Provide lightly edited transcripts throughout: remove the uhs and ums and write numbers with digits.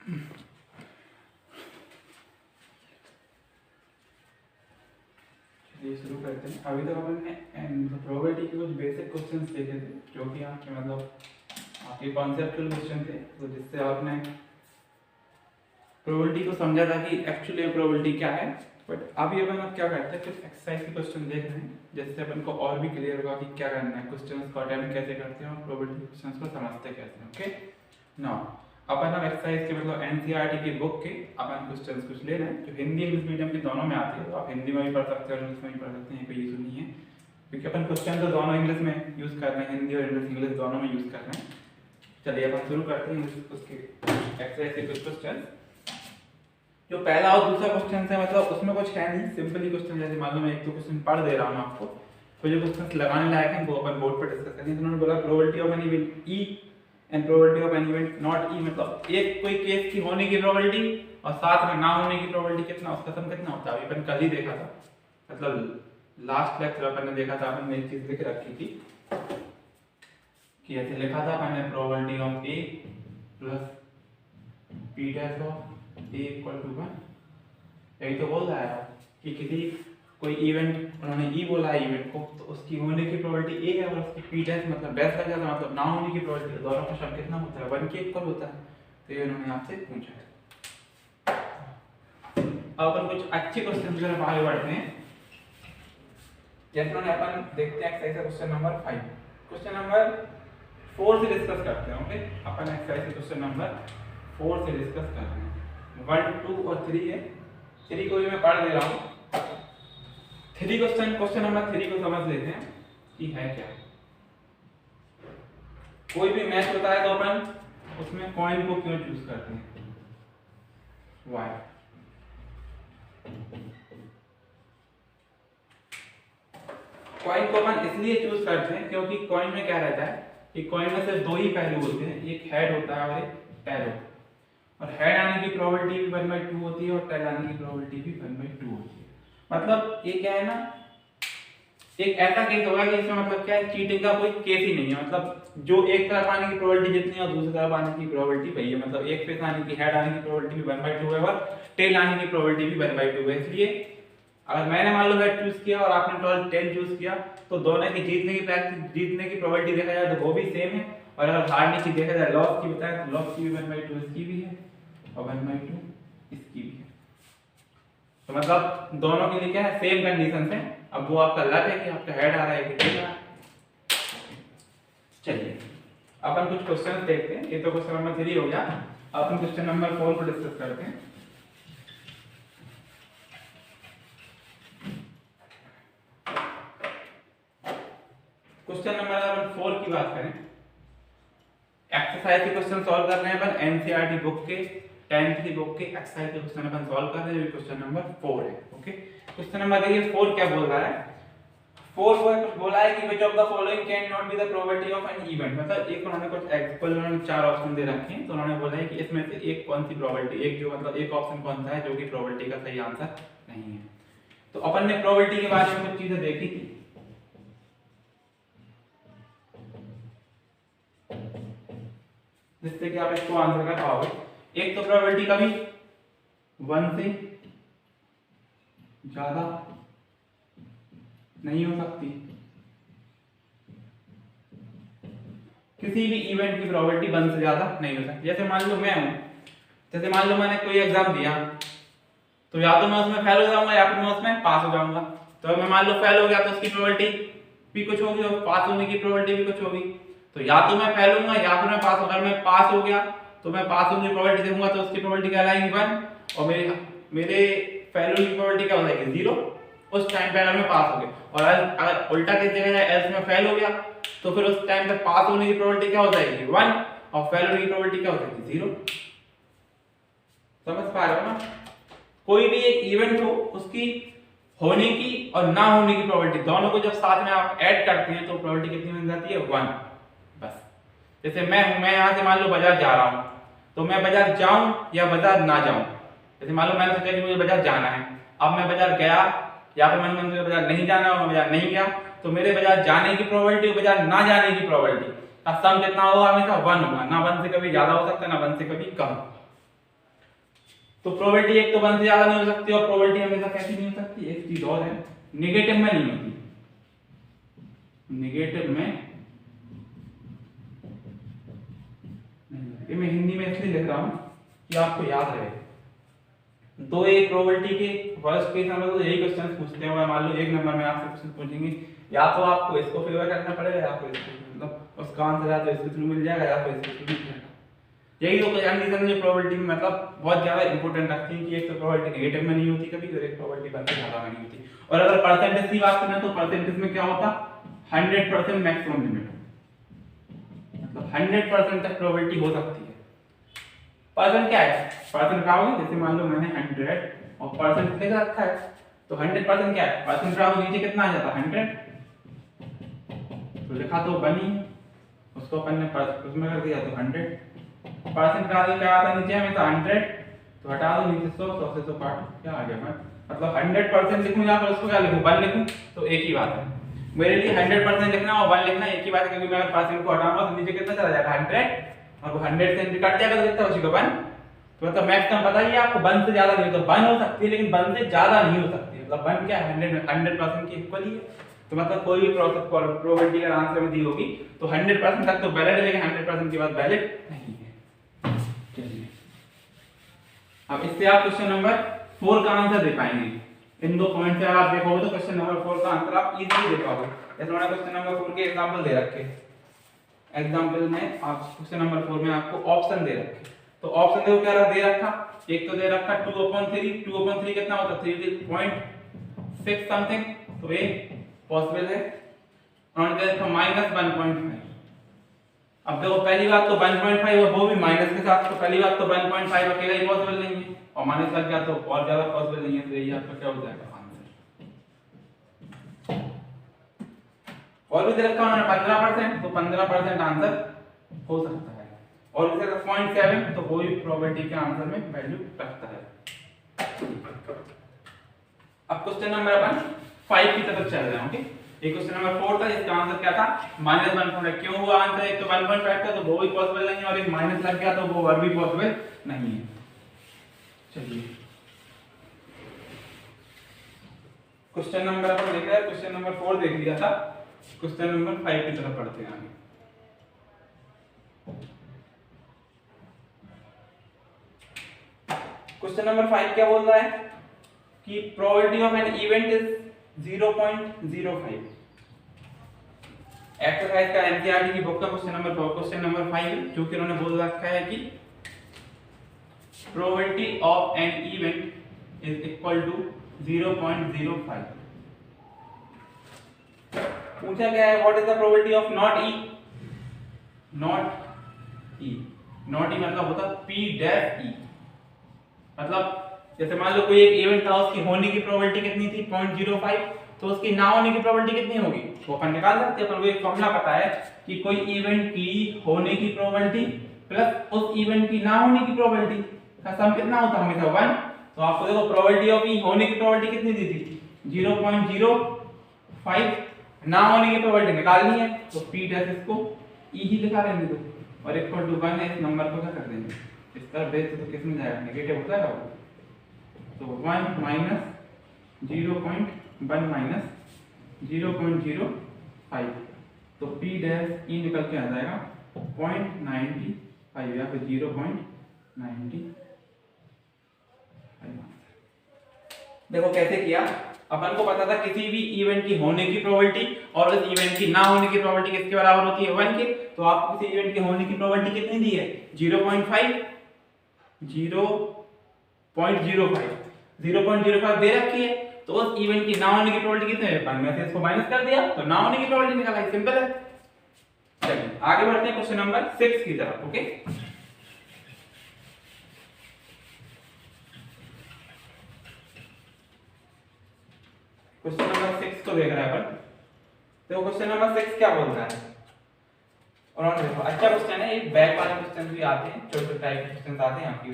चलिए शुरू करते हैं। अभी तक अपन ने प्रोबेबिलिटी के कुछ बेसिक क्वेश्चंस देखे थे, जो कि आपके आपके कॉन्सेप्चुअल क्वेश्चन थे, तो जिससे आपने प्रोबेबिलिटी को समझा था कि एक्चुअली प्रोबेबिलिटी क्या है। बट अभी अपन अब क्या करते हैं, कुछ एक्सरसाइज के क्वेश्चन देख रहे हैं, जिससे अपन को और भी क्लियर होगा कि क्या करना है, क्वेश्चंस को अटेम्प्ट कैसे करते हैं और प्रोबेबिलिटी क्वेश्चंस को समझते कैसे हैं। ओके नाउ अपन अब एक्सरसाइज के एनसीईआरटी की बुक के अपन क्वेश्चंस कुछ ले रहे हैं, जो हिंदी इंग्लिश मीडियम के दोनों में आते हैं। तो आप हिंदी में भी पढ़ सकते हो और इंग्लिश में भी पढ़ सकते हैं, कोई इशू नहीं है, क्योंकि अपन क्वेश्चन तो दोनों इंग्लिश में यूज कर रहे हैं, हिंदी और इंग्लिश दोनों में यूज कर रहे हैं। चलिए अपन शुरू करते हैं उसके एक्सरसाइज के कुछ क्वेश्चन। जो पहला और दूसरा क्वेश्चन है, उसमें कुछ है नहीं, सिंपली क्वेश्चन, जैसे मान लो मैं एक दो क्वेश्चन पढ़ दे रहा हूँ आपको, तो जो क्वेश्चन लगाने लायक हैं वो अपन बोर्ड पर डिस्कस करेंगे। उन्होंने बोला probability of any event E and probability of any event not E, मतलब एक कोई केस की होने की प्रोबेबिलिटी और साथ में ना होने की प्रोबेबिलिटी कितना, उसका सम कितना होता है। अपन कल ही देखा था, मतलब लास्ट लेक्चर अपन ने देखा था, अपन ने एक चीज लिख रखी थी कि ऐसे लिखा था अपन ने, probability of A plus P dash of A equal to 1। यही तो बोल रहा है कि किसी कोई इवेंट, उन्होंने ई बोला है इवेंट को, तो उसकी होने की प्रोबेबिलिटी ए है और उसकी पी डैश मतलब डैश लग जाता है, मतलब ना होने की प्रोबेबिलिटी, दोनों का सम कितना होता है, 1 के इक्वल होता है। तो ये उन्होंने आपसे पूछा है। अब अपन कुछ अच्छे क्वेश्चन की तरफ आगे बढ़ते हैं। जैसे अपन देखते हैं exercise question number 5, question number 4 से डिस्कस करते हैं। ओके, अपन एक्सरसाइज क्वेश्चन नंबर 4 से डिस्कस कर रहे हैं। 1, 2 और 3 है, 3 को भी मैं पढ़ दे रहा हूँ। 3 क्वेश्चन नंबर 3 को समझ लेते हैं कि है क्या। कोई भी मैच होता है तो अपन उसमें कॉइन को क्यों चूज करते हैं, वाई। कॉइन को अपन इसलिए चूज करते हैं क्योंकि कॉइन में क्या रहता है कि कॉइन में सिर्फ 2 ही पहलू होते हैं, एक हेड होता है और एक टेल होता है। और हेड आने की प्रोबेबिलिटी भी 1/2 होती है और टेल आने की प्रोबेबिलिटी भी 1/2 होती है। मतलब ये क्या है ना, एक ऐसा केस होगा कि इसमें मतलब क्या है, चीटिंग का कोई केस ही नहीं है। मतलब जो एक तरफ आने की प्रोबेबिलिटी जितनी है और दूसरी तरफ आने की प्रोबेबिलिटी वही है। मतलब एक फेस आने की, हेड आने की प्रोबेबिलिटी भी 1/2 है और टेल आने की प्रोबेबिलिटी भी 1/2 है। इसलिए अगर मैंने मान लो हेड चूज किया और आपने टेल चूज किया, तो दोनों की जीतने की प्रोबेबिलिटी देखा जाए तो वो भी सेम है, और अगर हारने की देखा जाए, लॉस की बताए तो लॉस की भी 1/2 इसकी भी है और 1/2 इसकी भी है। तो मतलब दोनों के लिए क्या है, सेम कंडीशन है। अब वो आपका लक है कि आपका हेड आ रहा है कि टेल आ रहा है। चलिए अपन कुछ क्वेश्चन देखते हैं। ये तो क्वेश्चन नंबर 3 हो गया। अपन क्वेश्चन नंबर 4 को डिस्कस करते हैं। क्वेश्चन नंबर 4 की बात करें, एक्सरसाइज के क्वेश्चन सॉल्व कर रहे हैं अपन एनसीईआरटी बुक के 10th की बुक के एक्सरसाइज के क्वेश्चन अपन सॉल्व कर रहे हैं। क्वेश्चन नंबर 4 है। ओके, क्वेश्चन नंबर देखिए 4 क्या बोल रहा है। 4 को कुछ बोला है कि which of the following can not be the probability of an event. मतलब एक उन्होंने कुछ एग्जांपल, उन्होंने 4 ऑप्शन दे रखे हैं, तो उन्होंने बोला है कि इसमें से एक कौन सी प्रोबेबिलिटी, एक जो मतलब एक ऑप्शन कौन सा है जो कि प्रोबेबिलिटी का सही आंसर नहीं है। तो अपन ने प्रोबेबिलिटी के बारे में कुछ चीजें देखी थी, जिससे कि आप इसको आंसर कर पाओगे। एक तो प्रोबेबिलिटी कभी 1 से ज्यादा नहीं हो सकती, किसी भी इवेंट की प्रोबेबिलिटी 1 से ज्यादा नहीं हो सकती। जैसे मान लो मैं हूं, जैसे मान लो मैंने कोई एग्जाम दिया, तो या तो मैं उसमें फेल हो जाऊंगा या फिर मैं उसमें पास हो जाऊंगा। तो मैं मान लो फेल हो गया तो उसकी प्रोबेबिलिटी भी कुछ होगी और पास होने की प्रोबेबिलिटी भी कुछ होगी। तो या तो मैं फेल होऊंगा या फिर मैं पास होगा। मैं पास हो गया तो मैं पास होने की प्रोबेबिलिटी देखूंगा तो उसकी प्रोबेबिलिटी क्या आएगी 1, और मेरे फेल होने की प्रोबेबिलिटी क्या हो जाएगी 0 उस टाइम पे अगर मैं पास हो गया। और अगर उल्टा केस देखा जाए, एल्स में फेल हो गया तो फिर उस टाइम पे पास होने की प्रोबेबिलिटी क्या हो जाएगी 1 और फेल होने की प्रोबेबिलिटी क्या हो जाएगी 0। समझ पा रहे हो ना? कोई भी एक इवेंट हो, उसकी होने की और ना होने की प्रोबेबिलिटी दोनों को जब साथ में आप ऐड करते हैं तो प्रोबेबिलिटी कितनी बन जाती है 1। बस जैसे मैं यहां से मान लो बाजार जा रहा हूं, तो मैं बाजार जाऊं या बाजार ना जाऊं। जैसे मान लो मैंने सोचा कि मुझे बाजार जाना है, अब मैं बाजार गया या फिर मैंने मुझे बाजार नहीं जाना और मैं बाजार नहीं गया, तो मेरे बाजार जाने की प्रोबेबिलिटी और बाजार ना जाने की प्रोबेबिलिटी का सम कितना होगा, हमेशा 1 होगा। ना 1 से कभी ज्यादा हो सकता है, ना 1 से कभी कम। तो प्रोबेबिलिटी एक तो 1 से ज्यादा नहीं हो सकती, और प्रोबेबिलिटी हमेशा कैसी नहीं हो सकती, एक चीज और है, नेगेटिव में नहीं होती। नेगेटिव में ये मैं हिंदी में इसलिए लिख रहा हूं कि आपको याद रहे। तो एक प्रोबेबिलिटी के वर्स्ट केस में तो यही क्वेश्चन पूछते हैं, मान लो एक नंबर में आपसे क्वेश्चन पूछेंगे, या तो आपको इसको फेवर करना पड़ेगा, या फिर इसको, मतलब उसका आंसर या तो इसके थ्रू मिल जाएगा, या फिर इसके थ्रू मिल जाएगा। यही तो कंडीशन जो प्रोबेबिलिटी में मतलब बहुत ज्यादा इंपॉर्टेंट रखती है कि एक तो प्रोबेबिलिटी नेगेटिव में नहीं होती कभी, और एक प्रोबेबिलिटी 1 से ज्यादा में नहीं होती। और अगर परसेंटेज की बात करें तो परसेंटेज में क्या होता, 100% मैक्सिमम लिमिट, मतलब 100% तक प्रोबेबिलिटी हो सकती है। परसेंट क्या है, परसेंट क्या होगा, जैसे मान लो मैंने 100 और परसेंट लिख रखा है, तो 100% क्या है, परसेंट क्या होगा, नीचे कितना आ जाता, 100, तो लिखा तो 1 ही, उसको अपन ने उसमें कर दिया तो 100, परसेंट क्या आता नीचे हमेशा 100, तो हटा दो नीचे 100, 100 से 100 काट, क्या आ गया, मतलब 100% लिखूं या फिर उसको क्या लिखूं, 1 लिखूं, तो एक ही बात है मेरे लिए। 100% लिखना और 1 लिखना एक ही बात है, क्योंकि मैं अगर परसेंट को हटाऊंगा तो नीचे कितना चला जाएगा, 100, और वो 100 से कट जाएगा तो कितना हो जाएगा, 1, तो मतलब मैक्सिमम पता ही है आपको, 1 से ज्यादा नहीं, तो 1 हो सकती है लेकिन 1 से ज्यादा नहीं हो सकती, मतलब 1 क्या है, 100% की इक्वल ही है। तो मतलब कोई भी प्रोसेस प्रोबेबिलिटी अगर आंसर में दी होगी तो 100% तक तो वैलिड है, लेकिन 100% के बाद वैलिड नहीं है। चलिए अब इससे आप क्वेश्चन नंबर 4 का आंसर दे पाएंगे। इन दो पॉइंट से अगर आप देखोगे तो क्वेश्चन नंबर 4 का आंसर आप इजीली दे पाओगे। जैसे मैंने क्वेश्चन नंबर 4 के एग्जांपल दे रखे, एग्जांपल में आप क्वेश्चन नंबर 4 में आपको ऑप्शन दे रखे, तो ऑप्शन देखो क्या दे रखा, एक तो दे रखा 2/3, 2/3 कितना होता है, 3.6 समथिंग, तो ये पॉसिबल है, और दे रखा -1.5। अब देखो पहली बात तो 1.5 और वो भी माइनस के साथ, तो पहली बात तो 1.5 अकेला ही पॉसिबल नहीं है, और माइनस लग गया तो और ज्यादा पॉसिबल नहीं है, तो यही आपका क्या हो जाएगा आंसर। और भी दे रखा उन्होंने 15%, तो 15% आंसर हो सकता है, और भी दे रखा 0.7, तो वो भी प्रोबेबिलिटी के आंसर में वैल्यू रखता है। अब क्वेश्चन नंबर 5 की तरफ चल रहे हैं। ओके, एक क्वेश्चन नंबर 4 था, इसका आंसर क्या था, -1.5। क्यों हुआ आंसर, एक तो 1.5 था तो वो भी पॉसिबल नहीं है, और एक माइनस लग गया तो वो और भी पॉसिबल नहीं है। चलिए क्वेश्चन नंबर अपन देख रहे हैं, क्वेश्चन नंबर 4 देख लिया था, क्वेश्चन नंबर 5 की तरफ पढ़ते हैं आगे। क्वेश्चन नंबर 5 क्या बोल रहा है कि probability of an event is 0.05। Exercise का एनसीईआरटी की बुक का क्वेश्चन नंबर 5, जो कि उन्होंने बोल रखा है कि probability of an event is equal to 0.05। पूछा गया है what is the probability of not E, not E मतलब होता पी डैश ई, मतलब जैसे मान लो कोई एक इवेंट था, उसकी होने की प्रोबेबिलिटी कितनी थी 0.05, तो उसकी ना होने की प्रोबेबिलिटी कितनी होगी, वो अपन निकाल सकते हैं। अपन को एक फॉर्मूला पता है कि कोई इवेंट की होने की प्रोबेबिलिटी प्लस उस इवेंट की ना होने की प्रोबेबिलिटी का सम कितना होता है, हमेशा 1। तो आपको देखो प्रोबेबिलिटी ऑफ ई होने की प्रोबेबिलिटी कितनी दी थी 0.05, ना होने की प्रोबेबिलिटी निकालनी है तो p डैश इसको ई ही लिखा लेंगे, तो और इक्वल टू 1 है, इस नंबर को क्या कर देंगे इस तरफ भेज तो किस में जाएगा, नेगेटिव होता है वो, तो 1 माइनस 0.1 माइनस 0.05, तो p डैश ई निकल के आ जाएगा 0.95 या फिर 0.95। देखो कैसे किया, अपन को पता था किसी भी इवेंट की होने की प्रोबेबिलिटी और उस इवेंट की ना होने की प्रोबेबिलिटी किसके बराबर होती है 1 के, तो आपको किसी इवेंट की होने की प्रोबेबिलिटी कितनी दी है 0.5, 0.05 दे रखी है, तो उस इवेंट की ना होने की प्रोबेबिलिटी कितनी है 1 में से इसको माइनस कर दिया तो ना होने की प्रोबेबिलिटी निकाला, सिंपल है। चलिए आगे बढ़ते हैं क्वेश्चन नंबर 6 की तरफ। ओके, क्वेश्चन नंबर 6 को देख रहे हैं अपन, तो क्वेश्चन नंबर 6 क्या बोल रहा है, और देखो अच्छा क्वेश्चन है, एक बैक वाले क्वेश्चन भी आते हैं, छोटे टाइप के क्वेश्चन आते हैं आपके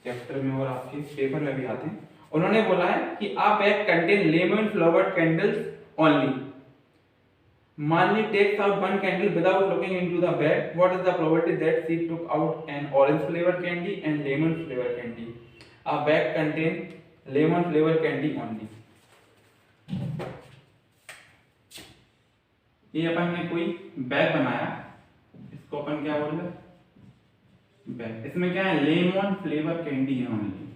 चैप्टर में और आपके पेपर में भी आते हैं। उन्होंने बोला है कि a bag contain lemon flavoured candles only, Manli takes out one candle without looking into the bag. What is the probability that she took out an orange flavor candy and lemon flavor candy? A bag contain lemon flavour candy only. ये अपन ने कोई bag बनाया, इसको अपन क्या बोल रहे, bag. इसमें क्या है, लेमन फ्लेवर कैंडी है ओनली।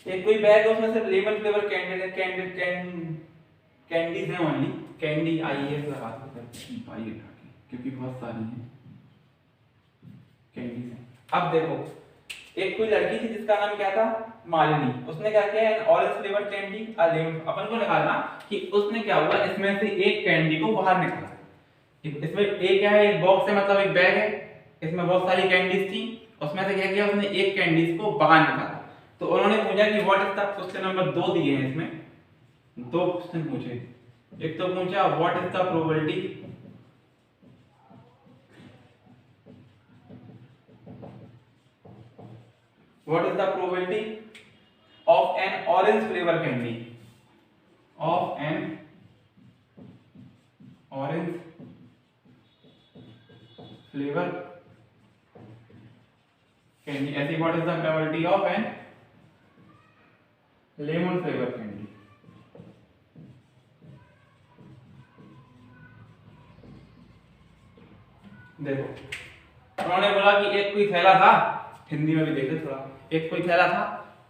एक कोई बैग है, उसमें सिर्फ लेमन फ्लेवर कैंडीज है ओनली। कैंडी IES लगा पाइए क्योंकि बहुत सारी हैं कैंडीज हैं। अब देखो, एक कोई लड़की थी जिसका नाम क्या था, मालिनी। उसने क्या किया, एन ऑरेंज फ्लेवर कैंडी अपन को निकालना कि उसने क्या हुआ, इसमें से एक कैंडी को बाहर निकाला। इसमें एक क्या है, एक बॉक्स है, मतलब एक बैग है, इसमें बहुत सारी कैंडीज थी, उसमें से क्या किया उसने, एक कैंडीज को बाहर निकाला। तो उन्होंने पूछा कि what is the, question number 2 दिए हैं इसमें, 2 क्वेश्चन पूछे। एक तो पूछा what is the probability what is the probability of an orange flavor candy, of an orange flavor candy, ऐसे what is the probability of an lemon flavor candy। देखो उन्होंने बोला कि एक कोई थैला था, हिंदी में भी देखे थोड़ा, एक कोई थैला था,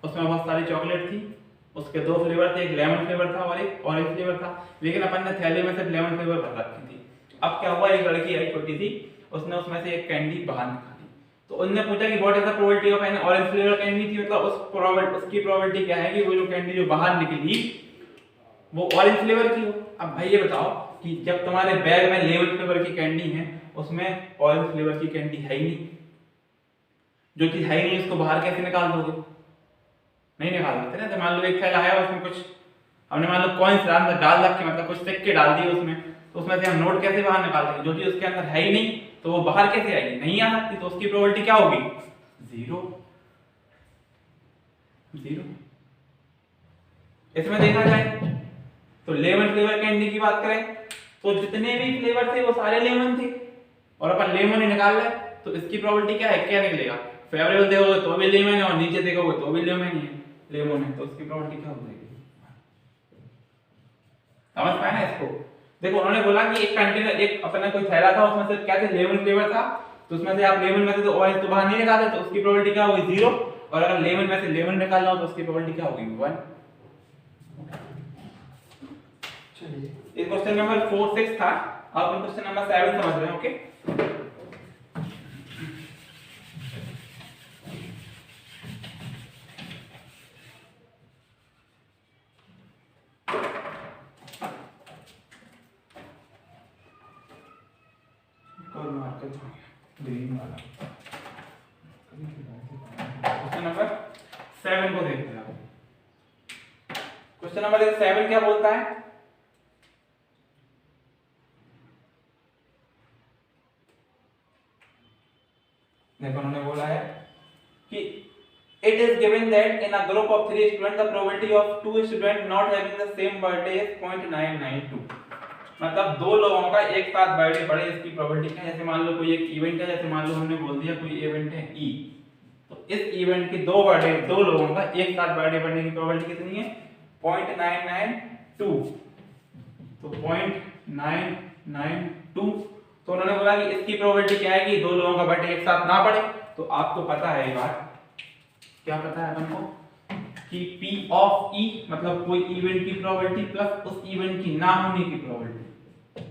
उसमें बहुत सारी चॉकलेट थी, उसके 2 फ्लेवर थे, एक लेमन फ्लेवर था और एक ऑरेंज फ्लेवर था, लेकिन अपन ने थैले में सिर्फ लेमन फ्लेवर भर रखी थी। अब क्या हुआ, एक लड़की आई छोटी सी, उसने उसमें से एक कैंडी बाहर निकाली। तो उन्होंने पूछा कि what is the probability of N orange flavour candy थी, मतलब उसकी प्रोबेबिलिटी क्या है कि वो जो कैंडी जो बाहर निकली वो ऑरेंज फ्लेवर की हो। अब भाई ये बताओ कि जब तुम्हारे बैग में लेमन फ्लेवर की कैंडी है, उसमें ऑरेंज फ्लेवर की कैंडी है ही नहीं, जो चीज है ही नहीं उसको बाहर कैसे निकाल दोगे, नहीं निकाल सकते ना। तो मान लो एक थैला है, उसमें कुछ हमने मान लो कॉइन्स डाल रखे, मतलब कुछ सिक्के डाल दिए उसमें, तो उसमें से हम नोट कैसे बाहर निकाल देंगे, जो चीज उसके अंदर है ही नहीं तो वो बाहर कैसे आएगी, नहीं आ सकती। तो उसकी प्रोबेबिलिटी क्या होगी, 0। इसमें देखा जाए तो लेमन फ्लेवर कैंडी की बात करें तो जितने भी फ्लेवर थे वो सारे लेमन थे, और अपन लेमन ही निकाल रहे, तो इसकी प्रोबेबिलिटी क्या है, क्या निकलेगा, फेवरेबल देखोगे तो भी लेमन है और नीचे देखोगे तो भी लेमन ही है, लेमन है, तो उसकी प्रोबेबिलिटी क्या हो जाएगी। समझ पाए ना इसको। देखो उन्होंने बोला कि एक कंटेनर, एक अपना कोई थैला था, उसमें से क्या थे, लेमन फ्लेवर था, तो उसमें से आप लेमन में से तो ऑरेंज तो बाहर नहीं निकालते, तो उसकी प्रोबेबिलिटी क्या होगी, 0। और अगर लेमन में से लेमन निकालना हो तो उसकी प्रोबेबिलिटी क्या होगी, 1। चलिए, ये क्वेश्चन नंबर 4 6 था, अब हम क्वेश्चन नंबर 7 समझ रहे हैं। ओके, क्वेश्चन नंबर 7 को देखते हैं। क्वेश्चन नंबर 7 क्या बोलता है, देखो उन्होंने बोला है कि it is given that in a group of 3 students the probability of 2 students not having the same birthday is 0.992। मतलब 2 लोगों का एक साथ बर्थडे पड़े, इसकी प्रोबेबिलिटी क्या है। जैसे मान लो कोई एक इवेंट है, जैसे मान लो हमने बोल दिया कोई इवेंट है ई, तो इस इवेंट की 2 लोगों का एक साथ बर्थडे पड़ने की प्रोबेबिलिटी कितनी है, 0.992। तो 0.992, तो उन्होंने बोला कि इसकी प्रोबेबिलिटी क्या है कि 2 लोगों का बर्थडे एक साथ ना पड़े। तो आपको पता है ये बात, क्या पता है अपन को कि P ऑफ E मतलब कोई इवेंट की प्रोबेबिलिटी प्लस उस इवेंट की ना होने की प्रोबेबिलिटी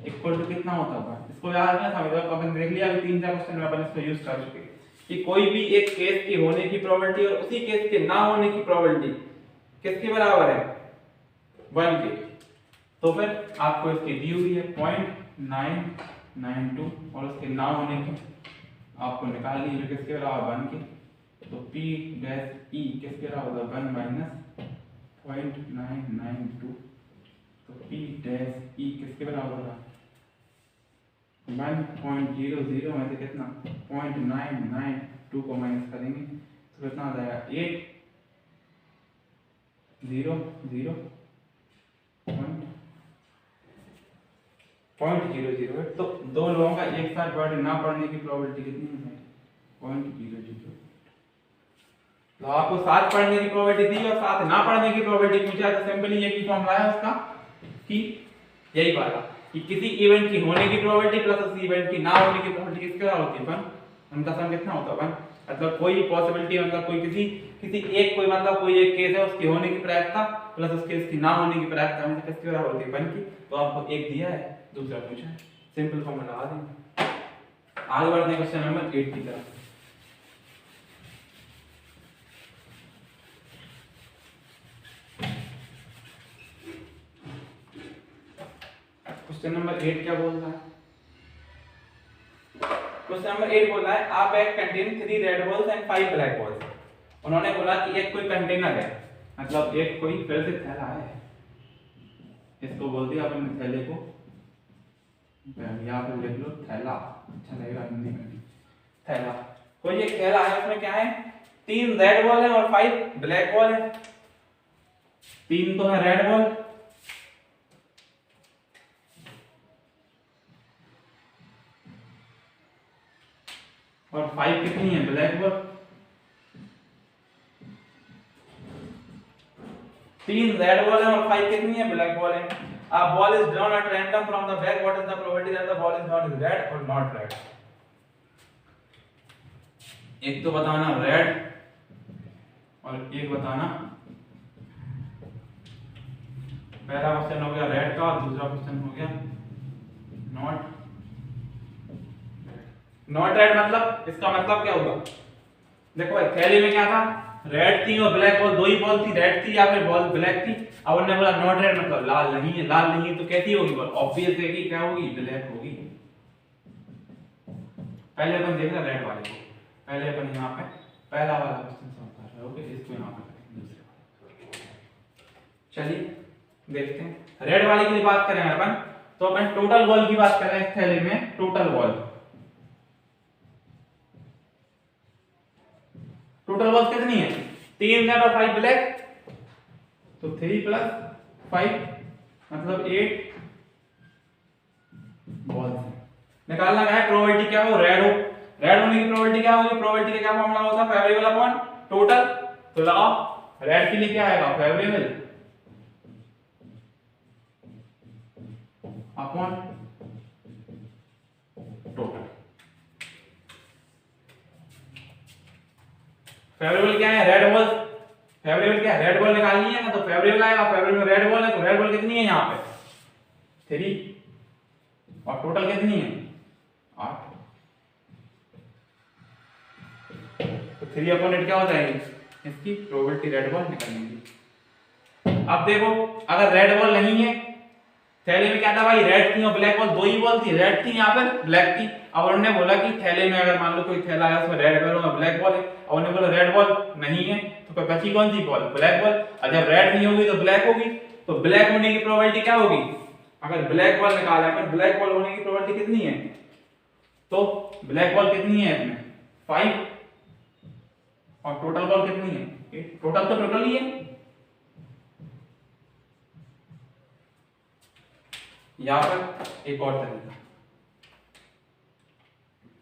इक्वल टू कितना होता होगा। इसको याद रखना, समझो अपन देख लिया अभी 3-4 क्वेश्चन में अपन इसको यूज कर चुके कि कोई भी एक केस की होने की प्रोबेबिलिटी और उसी केस के ना होने की प्रोबेबिलिटी किसके बराबर है, 1 के। तो फिर आपको इसकी दी हुई है 0.992 और उसके ना होने की आपको निकाल लीजिए किसके बराबर, 1 के। तो P डैश E किसके बराबर होगा, 1 माइनस 0.992। तो P डैश E किसके बराबर होगा, 1.00 में से कितना 0.992 को माइनस करेंगे तो कितना आ जाएगा 800.0 0.008। तो दो लोगों का एक साथ बर्थडे ना पढ़ने की प्रोबेबिलिटी कितनी है? 0.008। तो आपको साथ पढ़ने की प्रोबेबिलिटी दी और साथ ना पढ़ने की प्रोबेबिलिटी पूछा, तो सिंपली ये की फॉर्मूला है उसका कि यही वाला कि किसी इवेंट की होने की प्रोबेबिलिटी प्लस उस इवेंट की ना होने की प्रोबेबिलिटी किसके बराबर होती है? 1। उनका सम कितना होता है? 1। मतलब कोई पॉसिबिलिटी, मतलब कोई किसी एक कोई मतलब कोई एक केस है उसकी होने की प्रायिकता प्लस उस केस की ना होने की प्रायिकता में किसके बराबर होती है? 1 की। तो आपको एक दिया है, दूसरा पूछा है, सिंपल फॉर्मूला लगा देंगे। आगे बढ़ते हैं क्वेश्चन नंबर 8 की तरफ। क्वेश्चन नंबर 8 क्या बोल रहा है? क्वेश्चन नंबर 8 बोल रहा है a bag contain 3 red balls and 5 black balls. उन्होंने बोला कि एक कोई कंटेनर है, मतलब एक कोई फिर से थैला है, इसको बोल दिया अपन थैले को, यहाँ पे लिख लो थैला, अच्छा लगेगा हिंदी में, थैला। कोई एक थैला है, उसमें क्या है? 3 रेड बॉल है और 5 ब्लैक बॉल है। 3 तो है रेड बॉल और 5 कितनी है? Black ball. 3 रेड बॉल है और 5 कितनी है? ब्लैक बॉल है। A ball is drawn at random from the bag. What is the probability that the ball is not red or not red? एक तो बताना रेड और एक बताना, पहला क्वेश्चन हो गया रेड का, दूसरा क्वेश्चन हो गया नॉट रेड। मतलब इसका मतलब क्या होगा? देखो भाई थैली में क्या था? रेड थी और ब्लैक बॉल, दो ही बॉल थी, रेड थी या फिर बॉल ब्लैक थी। अब उन्होंने बोला नॉट रेड मतलब लाल नहीं है, लाल नहीं है तो कैसी होगी बॉल? ऑब्वियस है कि क्या होगी? ब्लैक होगी। पहले अपन देख रहे रेड वाले को, पहले अपन यहाँ पे पहला वाला क्वेश्चन सॉल्व कर रहे हो, ओके इसको यहाँ पे करेंगे दूसरे वाले। चलिए देखते हैं रेड वाले की बात करें अपन, तो अपन टोटल बॉल की बात कर रहे हैं। इस थैले में टोटल बॉल कितनी है? 3 रेड और 5 ब्लैक, तो 3 + 5 मतलब 8 बॉल निकालना है। प्रोबेबिलिटी क्या हो? रेड हो। रेड होने की प्रोबेबिलिटी क्या होगी? प्रोबेबिलिटी का क्या फॉर्मूला होता है? Favourable upon total. तो लगाओ रेड के लिए क्या आएगा? Favourable upon total. फेवरेबल क्या है? Red ball. फेवरेबल क्या है? रेड बॉल निकालनी है ना, तो फेवरेबल आएगा। फेवरेबल में रेड बॉल है, तो रेड बॉल कितनी है यहाँ पे? 3 और टोटल कितनी है? 8। तो 3/8 क्या हो जाएगी? इसकी प्रोबेबिलिटी रेड बॉल निकलने की। अब देखो अगर रेड बॉल नहीं है, थैले में क्या था भाई? रेड थी और ब्लैक बॉल, दो ही बॉल थी, रेड थी यहाँ पर ब्लैक थी। अब उन्होंने बोला कि थैले में अगर मान लो कोई थैला है उसमें रेड बॉल और ब्लैक बॉल है, और उन्होंने बोला रेड बॉल नहीं है, तो कोई बची कौन सी बॉल? Black ball. और जब रेड नहीं होगी तो ब्लैक होगी, तो ब्लैक होने की प्रोबेबिलिटी क्या होगी? अगर ब्लैक बॉल निकाला है, ब्लैक बॉल होने की प्रोबेबिलिटी कितनी है? तो ब्लैक बॉल कितनी है इसमें? 5 और टोटल बॉल कितनी है? 8। टोटल तो टोटल ही है। यहां पर एक और तरीका,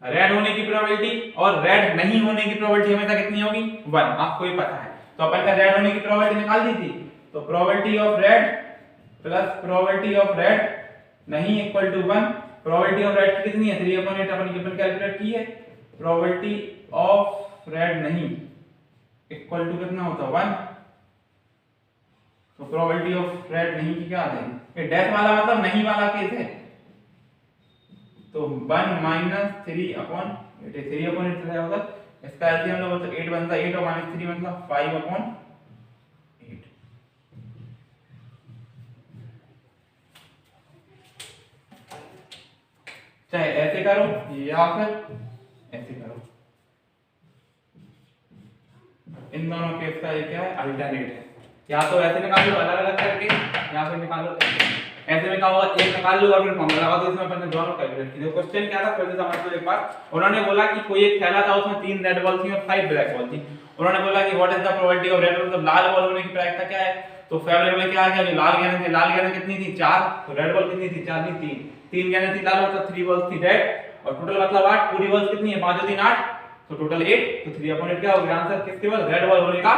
रेड होने की प्रोबेबिलिटी और रेड नहीं होने की प्रोबेबिलिटी हमेशा कितनी होगी? 1। आपको ही पता है। तो अपन का रेड होने की प्रोबेबिलिटी निकाल दी थी, तो probability of red plus probability of red नहीं equal to 1। Probability of red कितनी है? 3/8 अपन कैलकुलेट की है। प्रोबेबिलिटी ऑफ रेड नहीं इक्वल टू कितना होता है? 1। तो प्रोबेबिलिटी ऑफ रेड नहीं की क्या आ जाएगी? ये डेथ वाला मतलब नहीं वाला केस है, तो 1 - 3/8 3/8 क्या होगा? इसका एलसीएम लो तो 8 बनता है, 8 और -3 मतलब 5/8। चाहे ऐसे करो या फिर ऐसे करो, इन दोनों केस का ये क्या है? अल्टरनेट है। या तो ऐसे निकाल लो अलग अलग करके, या फिर निकालो ऐसे में क्या होगा? एक निकाल लो और फिर फॉर्मूला लगा दो। इसमें अपन ने दोनों कैलकुलेट किए। क्वेश्चन क्या था फिर से समझ लो एक बार। उन्होंने बोला कि कोई एक थैला था, उसमें 3 रेड बॉल थी और 5 ब्लैक बॉल थी। उन्होंने बोला कि what is the probability of red ball, मतलब लाल बॉल होने की प्रायिकता क्या है? तो फेवरेबल में क्या आ गया? जो लाल गेंद थी, लाल गेंद कितनी थी? 4। तो रेड बॉल कितनी थी? 4 नहीं 3। 3 गने थी लाल मतलब 3 बॉल्स थी रेड, और टोटल मतलब 8, पूरी बॉल्स कितनी है 5 और 3 8, तो टोटल 8, तो 3/8 क्या हो गया आंसर, किसके बॉल रेड बॉल होने का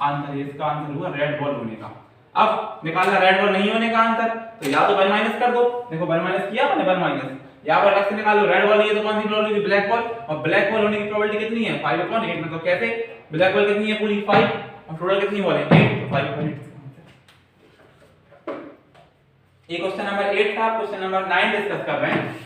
आंसर, इसका आंसर हुआ रेड बॉल होने का। अब निकालना रेड बॉल नहीं होने का आंसर, तो या तो 1 माइनस कर दो, देखो 1 माइनस किया मैंने 1 माइनस, यहाँ पर अलग से निकाल लो, रेड बॉल नहीं है तो कौन सी प्रोबेबिलिटी ब्लैक बॉल, और ब्लैक बॉल होने की प्रोबेबिलिटी कितनी है 5/8, मतलब कैसे ब्लैक बॉल कितनी है पूरी 5 और टोटल कितनी बॉल है 8, तो 5/8। ये क्वेश्चन नंबर 8 था। क्वेश्चन नंबर 9 डिस्कस कर रहे हैं।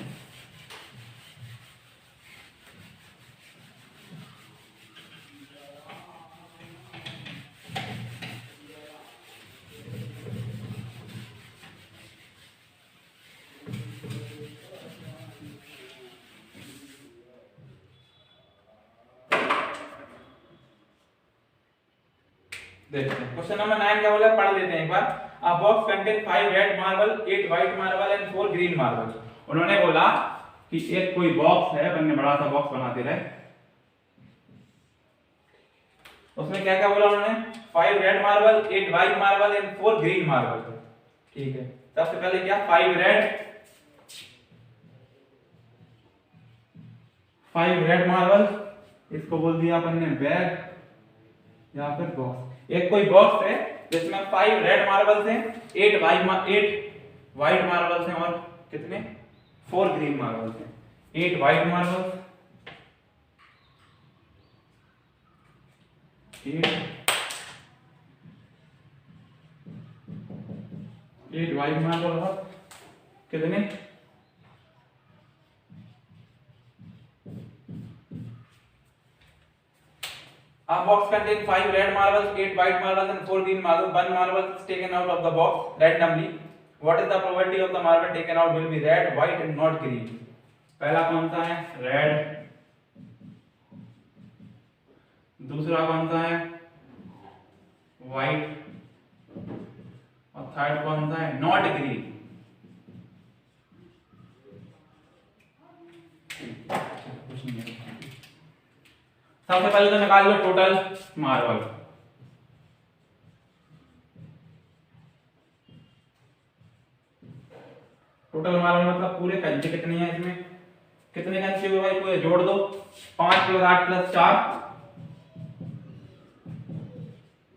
देखते हैं क्वेश्चन नंबर 9 क्या बोला, पढ़ लेते हैं एक बार। A box contain 5 red marble, 8 white marble and 4 green marble. उन्होंने बोला कि एक कोई बॉक्स है, अपन ने बड़ा सा बॉक्स बनाते रहे, उसमें क्या क्या बोला उन्होंने 5 red marble, 8 white marble and 4 green marble. ठीक है, सबसे पहले क्या 5 रेड मार्बल, इसको बोल दिया अपन ने बैग या फिर बॉक्स। एक कोई बॉक्स है जिसमें 5 रेड मार्बल्स हैं, 8 व्हाइट मार्बल्स हैं और कितने 4 ग्रीन मार्बल्स हैं। 8 व्हाइट मार्बल्स, 8 व्हाइट मार्बल और कितने A box contains 5 red marbles, 8 white marbles and 4 green marbles. One marble is taken out of the box randomly. What is the probability of the marble taken out will be red, white and not green? पहला कौन सा है red, दूसरा कौन सा है white, और third कौन सा है नॉट ग्रीन। कुछ नहीं है। सबसे पहले तो निकाल लो टोटल मार्बल। टोटल मार्बल मतलब पूरे कंचे कितने हैं, इसमें कितने कंचे हुए भाई, पूरे जोड़ दो 5 + 8 + 4,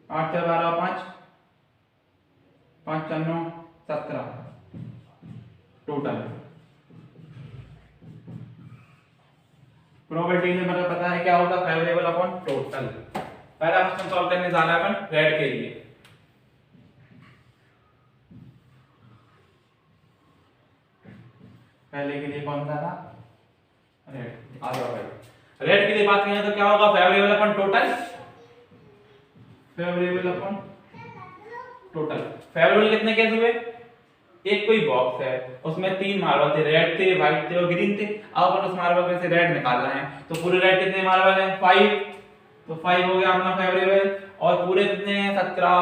8 × 12 5, 5 × 9 17 टोटल। प्रोबेबिलिटी में मतलब पता है क्या होगा फेवरेबल अपॉन टोटल। पहला क्वेश्चन सॉल्व करने जा रहे हैं अपन रेड के लिए। पहले के लिए कौन सा था रेड, आ जाओ भाई। रेड के लिए बात करें तो क्या होगा favourable upon total, favourable upon total. Favourable कितने केस हुए, एक कोई बॉक्स है उसमें 3 मार्बल थे, रेड थे, व्हाइट थे और ग्रीन थे। अब अपन उस मार्बल में से रेड निकालना है, तो पूरे रेड कितने मार्बल हैं 5, तो 5 हो गया अपना फेवरेबल, और पूरे कितने हैं 17,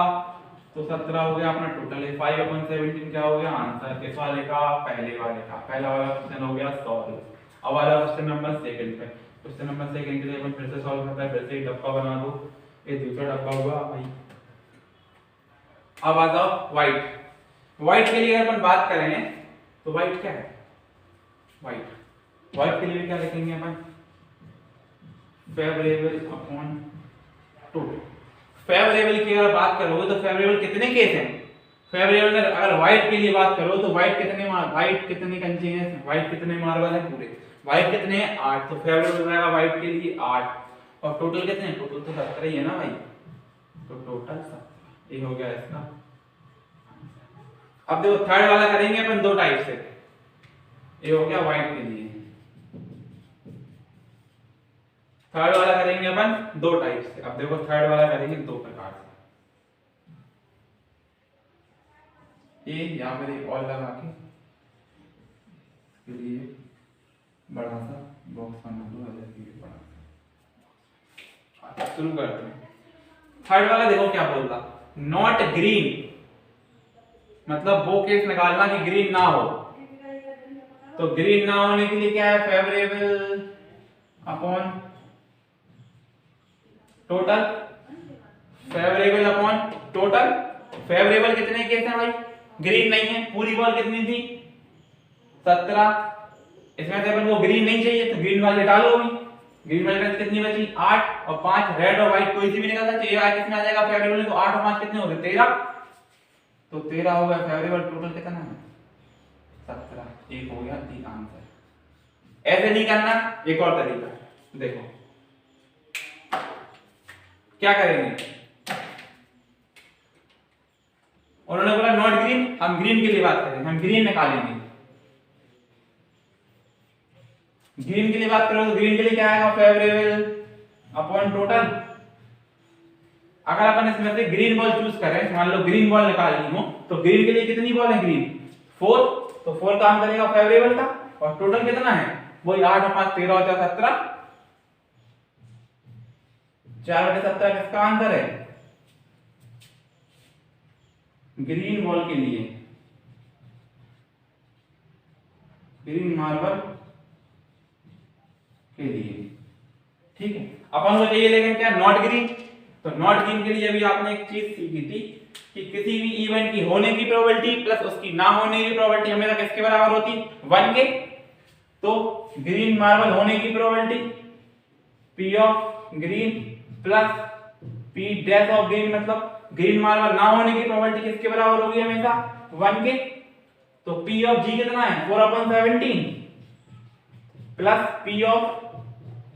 तो 17 हो गया अपना टोटल है 5/17 क्या हो गया आंसर किस वाले का, पहले वाले का। पहला वाला क्वेश्चन हो गया सॉल्व। अब वाला क्वेश्चन नंबर 2 पे, क्वेश्चन नंबर 2 के लिए अपन फिर से सॉल्व करते हैं, फिर से एक डब्बा बना दो, ये दूसरा डब्बा हुआ भाई। अब आ जाओ व्हाइट। व्हाइट के लिए अगर अपन बात करें तो व्हाइट क्या है, व्हाइट के लिए क्या लिखेंगे अपन फेवरेबल अपॉन टोटल। फेवरेबल की अगर बात करोगे तो फेवरेबल कितने केस हैं, फेवरेबल में अगर व्हाइट के लिए बात करो तो व्हाइट कितने कंचे हैं, व्हाइट कितने मार्बल हैं पूरे, व्हाइट कितने हैं 8, तो फेवरेबल रहेगा व्हाइट के लिए 8, और टोटल कितने हैं, टोटल तो 17 ही है ना भाई, तो टोटल 17 ये हो गया इसका। अब देखो थर्ड वाला करेंगे अपन 2 टाइप से, ये हो गया व्हाइट के लिए, थर्ड वाला करेंगे अपन 2 टाइप से। अब देखो थर्ड वाला करेंगे 2 प्रकार से, ये यहाँ पर एक और लगा के इसके लिए बड़ा सा बॉक्स बना दो, बड़ा सा। शुरू करते हैं। थर्ड वाला देखो क्या बोल रहा, नॉट ग्रीन, मतलब वो केस निकालना कि ग्रीन ना हो, तो ग्रीन ना होने के लिए क्या है favourable upon total, favourable upon total. Favourable कितने केस हैं भाई, ग्रीन नहीं है, पूरी बॉल कितनी थी 17। इसमें से अपन को ग्रीन नहीं चाहिए तो ग्रीन वाली डालो अभी। ग्रीन वाली में कितनी बची 8 और 5, रेड और व्हाइट कोई सी भी निकल सकती है। कितना आ जाएगा फेवरेबल, तो 8 और 5 कितने हो गए 13। तो 13 हो गया फेवरेबल। टोटल कितना है 17। एक हो गया दी आंसर। ऐसे नहीं करना, एक और तरीका है, देखो क्या करेंगे। उन्होंने बोला नॉट ग्रीन, हम ग्रीन के लिए बात करेंगे, हम ग्रीन निकालेंगे। ग्रीन के लिए बात करो तो ग्रीन के लिए क्या आएगा फेवरेबल अपॉन टोटल। अगर अपन इसमें से ग्रीन बॉल चूज करें, मान लो ग्रीन बॉल निकालनी हो, तो ग्रीन के लिए कितनी बॉल है ग्रीन 4, तो 4 काम करेगा फेवरेबल का। और टोटल कितना है वही 8 और 5 13 होता है 17। 4/17 किसका आंसर है ग्रीन बॉल के लिए, ग्रीन मार्बल के लिए। ठीक है, अपन को चाहिए लेकिन क्या नॉट ग्रीन। तो नॉट ग्रीन के लिए अभी आपने एक चीज सीखी थी कि किसी भी इवेंट की होने की प्रोबेबिलिटी प्लस उसकी ना होने की प्रोबेबिलिटी हमेशा किसके बराबर होती 1 के। तो ग्रीन मार्बल होने की probability P of green plus P dash of green, मतलब ग्रीन मार्बल ना होने की प्रोबेबिलिटी किसके बराबर होगी हमेशा 1 के। तो P ऑफ G कितना है 4/17 plus P of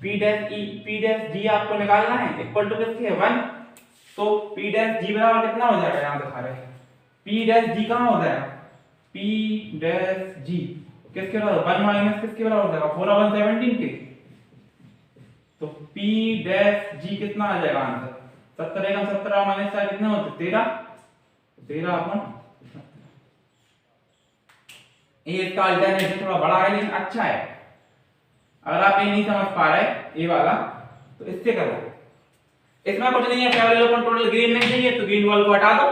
P dash G आपको निकालना है इक्वल टू किसके 1। तो P डैश G बराबर कितना हो जाएगा, यहां दिखा रहे हैं P डैश G कहां हो जाएगा P डैश G किसके बराबर 1 माइनस किसके बराबर हो जाएगा 4/17 के। तो P डैश G कितना आ जाएगा आंसर 70 एकम 17 माइनस 4 कितने होते 13 ये इसका अल्टरनेटिव थोड़ा बड़ा है लेकिन अच्छा है। अगर आप ये नहीं समझ पा रहे ये वाला तो इससे करो। इसमें कुछ नहीं है, फेवरेबल अपन टोटल ग्रीन नहीं चाहिए तो ग्रीन बॉल को हटा दो।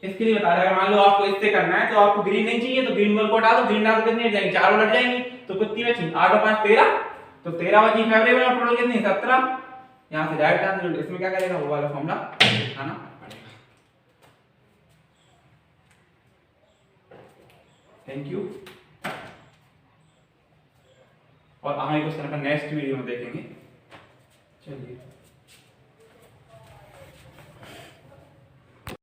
इसके लिए बता रहा है, मान लो आपको इससे करना है तो आपको ग्रीन नहीं चाहिए तो ग्रीन बॉल को हटा दो। ग्रीन डाल कितनी हट जाएंगी 4 उलट जाएंगी, तो कितनी बची 8 और 5 13। तो 13 बची फेवरेबल और टोटल कितनी 17। यहां से डायरेक्ट आंसर। इसमें क्या करेगा वो वाला फॉर्मूला दिखाना पड़ेगा। Thank you. और आगे क्वेश्चन अपन नेक्स्ट वीडियो में देखेंगे। चलिए।